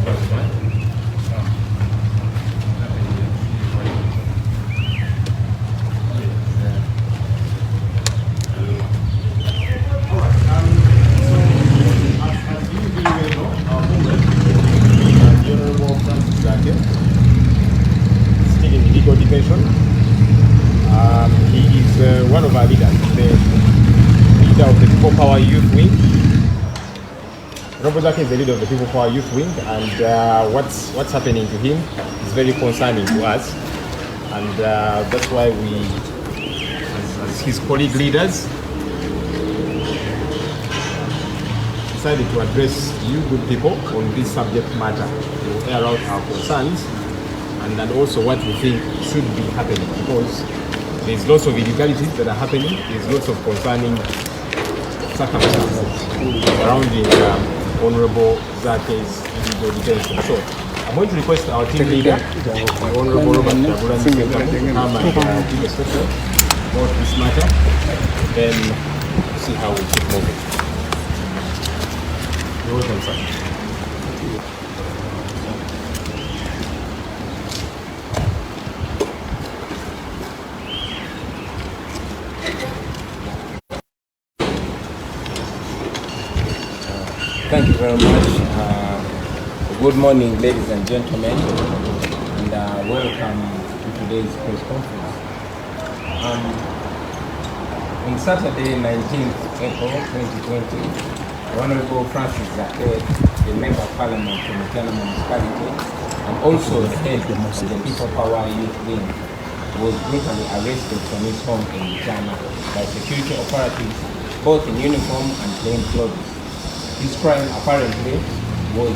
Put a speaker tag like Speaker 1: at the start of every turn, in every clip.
Speaker 1: Still in illegal detention. He is one of our leaders, the leader of the People Power Youth Wing. Honorable Zake is the leader of the People Power Youth Wing, and what's happening to him is very concerning to us, and that's why we, as his colleague leaders, decided to address you good people on this subject matter, to air out our concerns, and then also what we think should be happening, because there's lots of illegalities that are happening, there's lots of concerning circumstances surrounding Honorable Zake's illegal detention. So I'm going to request our team leader, the Honorable Robert Kyagulanyi Ssentamu, to come and give a statement about this matter, then see how we keep moving. You're welcome, sir.
Speaker 2: Thank you very much. Good morning, ladies and gentlemen, and welcome to today's press conference. On Saturday, 19th April 2020, Honorable Francis Zake, the Member of Parliament from Mityana Municipality, and also the head of the People Power Youth Wing, was brutally arrested from his home in Mityana by security operatives, both in uniform and plain clothes. His crime apparently was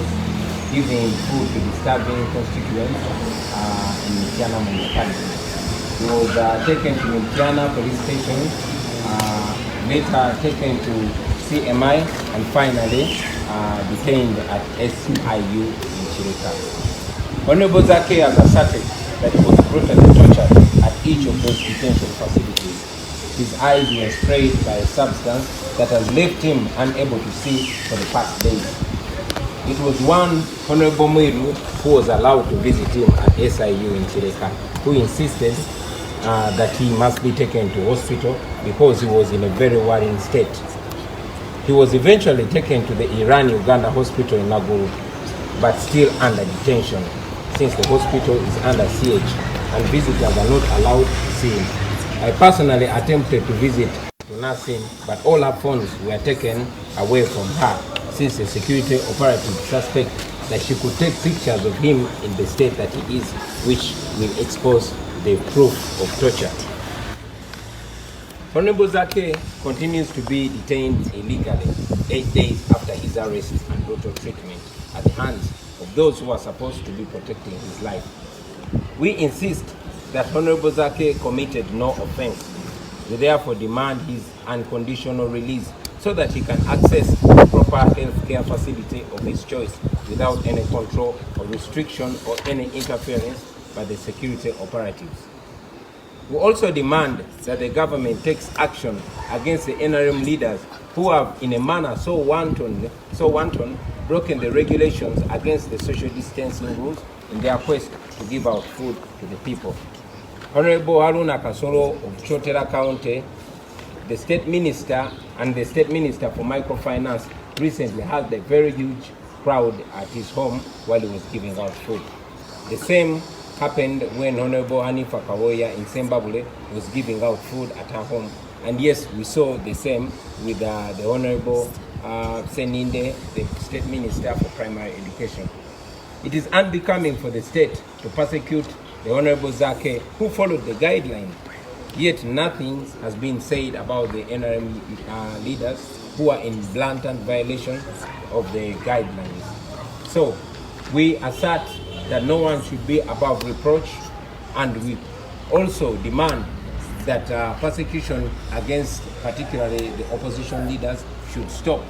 Speaker 2: giving food to disturbing constituents in Mityana Municipality. He was taken to Mityana Police Station, later taken to CMI, and finally detained at SIU in Chirika. Honorable Zake has asserted that he was brutally tortured at each of those detention facilities. His eyes were sprayed by a substance that has left him unable to see for the past days. It was one Honorable Mwiru who was allowed to visit him at SIU in Chireka, who insisted that he must be taken to hospital because he was in a very worrying state. He was eventually taken to the Iran-Uganda hospital in Naguru, but still under detention, since the hospital is under siege and visitors are not allowed to see him. I personally attempted to visit to nurse him, but all her phones were taken away from her, since the security operative suspect that she could take pictures of him in the state that he is, which will expose the proof of torture. Honorable Zake continues to be detained illegally 8 days after his arrest and brutal treatment at the hands of those who are supposed to be protecting his life. We insist that Honorable Zake committed no offense. We therefore demand his unconditional release so that he can access the proper health care facility of his choice without any control or restriction or any interference by the security operatives. We also demand that the government takes action against the NRM leaders who have, in a manner so wanton, broken the regulations against the social distancing rules in their quest to give out food to the people. Honorable Haruna Kasolo of Chotera County, the State Minister and the State Minister for Microfinance recently had a very huge crowd at his home while he was giving out food. The same happened when Honorable Hanifa Kawoya in Zimbabwe was giving out food at her home. And yes, we saw the same with the Honorable Seninde, the State Minister for Primary Education. It is unbecoming for the state to persecute the Honorable Zake, who followed the guideline. Yet nothing has been said about the NRM leaders who are in blatant violation of the guidelines. So we assert that no one should be above reproach, and we also demand that persecution against particularly the opposition leaders should stop,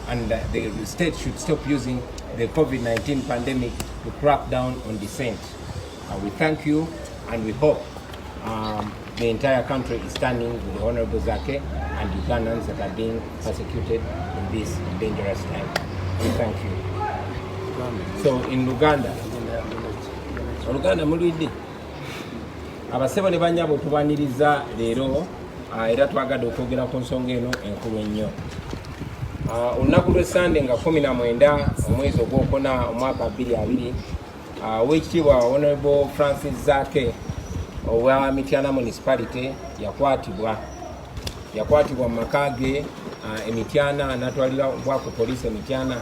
Speaker 2: and the state should stop using the COVID-19 pandemic to crack down on dissent. We thank you, and we hope the entire country is standing with the Honorable Zake and Ugandans that are being persecuted in this dangerous time. We thank you. So in Luganda mulwidde abasebo ne banyabo tubaniriza leero era twagadde okwogera ku nsonga eno enkulu ennyo. Olunaku lw'Essande nga 19 omwezi ogwokuna omwaka 2020 Oweekitiibwa Honorable Francis Zaake owa Mityana Municipality yakwatibwa mu maka ge Mityana n'atwalibwa ku poliisi Mityana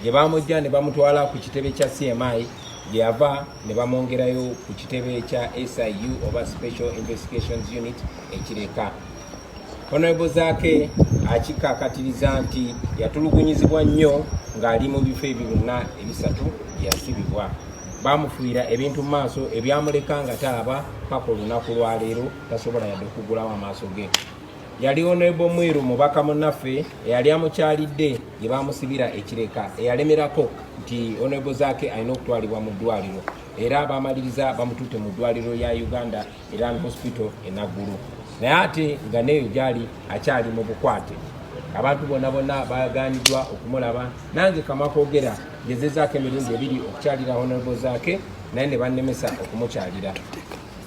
Speaker 2: gye bamujja ne bamutwala ku kitebe kya CMI gye yava ne bamwongerayo ku kitebe kya SIU oba Special Investigations Unit ekireka. Honorable Zaake akikakatiriza nti yatulugunyizibwa nnyo ng'ali mu bifo ebiruna ebisatu yasibibwa. Bamufuira ebintu mu maaso ebyamuleka nga taaba paka olunaku lwa leero tasobola yadde okugulawo amaaso ge. Yali Honorable Mwiru mubaka munnaffe eyali amukyalidde gye bamusibira ekireka eyalemerako nti Honorable Zaake alina okutwalibwa mu ddwaliro era bamaliriza bamututte mu ddwaliro ya Uganda Iran Hospital e Naggulu. Naye ate nga neyo gyali akyali mu bukwate. Abantu bonna baganiddwa okumulaba. Nange kamakoogera gezezaako emirundi ebiri okukyalira Honorable Zaake naye ne bannemesa okumukyalira.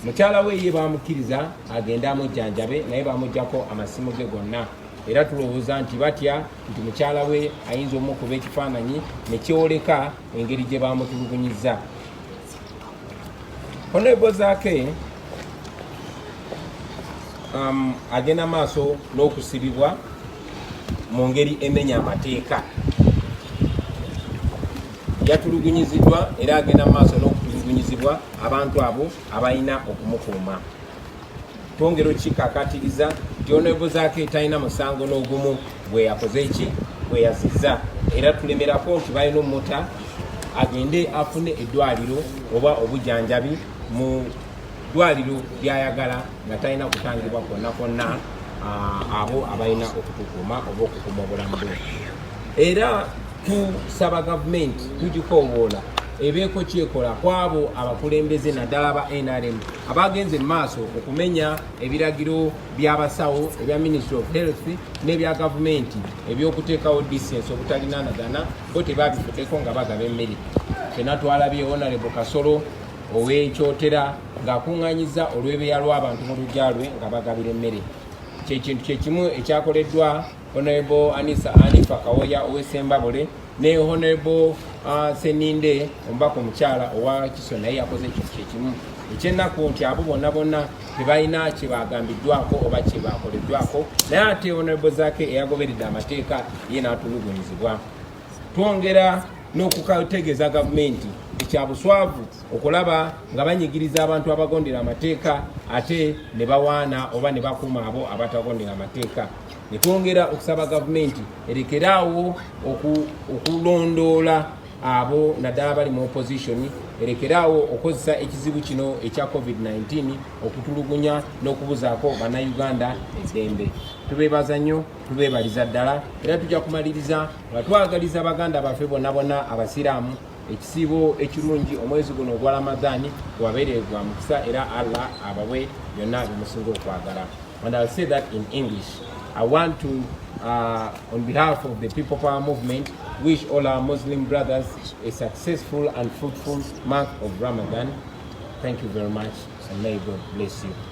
Speaker 2: Mukyala we ye bamukkiriza agende amujjanjabe naye bamuggyako amasimu ge gonna. Era tulowooza nti batya nti mukyala we ayinza omukuba ekifaananyi ne kyoleka engeri gye bamutulugunyizza. Honorable Zaake agenda maaso n'okusibibwa mu ngeri emenya amateeka. Yatulugunyiziddwa era agenda maaso n'okutulugunyizibwa abantu abo abalina okumukuuma. Twongera okikakatiriza nti Honorable Zaake talina musango n'ogumu bwe yakoze ki bwe yazizza era tulemerako nti balina omuta agende afune eddwaliro oba obujjanjabi mu ddwaliro lyayagala nga talina kutangibwa kwonna abo abalina okutukuuma oba okukuuma obulamu bwe. Era tusaba gavumenti tugikoowoola ebeeko kyekola kwabo abakulembeze naddala aba NRM abagenze mu maaso okumenya ebiragiro by'abasawo ebya Ministry of Health n'ebya gavumenti ebyokuteekawo distance obutalinanagana bo tebabifuddeko nga bagaba emmere. Fena twalabye Honorable Kasolo ow'Ekyotera ng'akuŋŋaanyiza olw'ebeeya lw'abantu mu luggya lwe nga bagabira emmere. Kyekintu kyekimu ekyakoleddwa Honorable Anifa Kawoya ow'Essembabule ne Honorable Seninde omubaka omukyala owa Kiso naye yakoze ekintu kyekimu. Ekyennaku nti abo bonna tebalina kye bagambiddwako oba kye bakoleddwako naye ate Honorable Zaake eyagoberedde amateeka ye n'atulugunyizibwa. Twongera n'okukategeeza gavumenti ekyabuswavu okulaba nga banyigiriza abantu abagondera amateeka ate ne bawaana oba ne bakuuma abo abatagondera amateeka. Ne twongera okusaba gavumenti erekeraawo okulondoola abo naddala bali mu opposition, erekeraawo okozesa ekizibu kino ekya COVID-19 okutulugunya n'okubuzaako bannayuganda eddembe. Tubeebaza nnyo, tubeebaliza ddala era tujja kumaliriza nga twagaliza baganda baffe bonna abasiraamu ekisiibo ekirungi omwezi guno ogwa Ramadani wabeere gwa mukisa era Allah abawe byonna bimusinga okwagala. And I'll say that in English. I want to, on behalf of the People Power Movement, wish all our Muslim brothers a successful and fruitful month of Ramadan. Thank you very much, and may God bless you.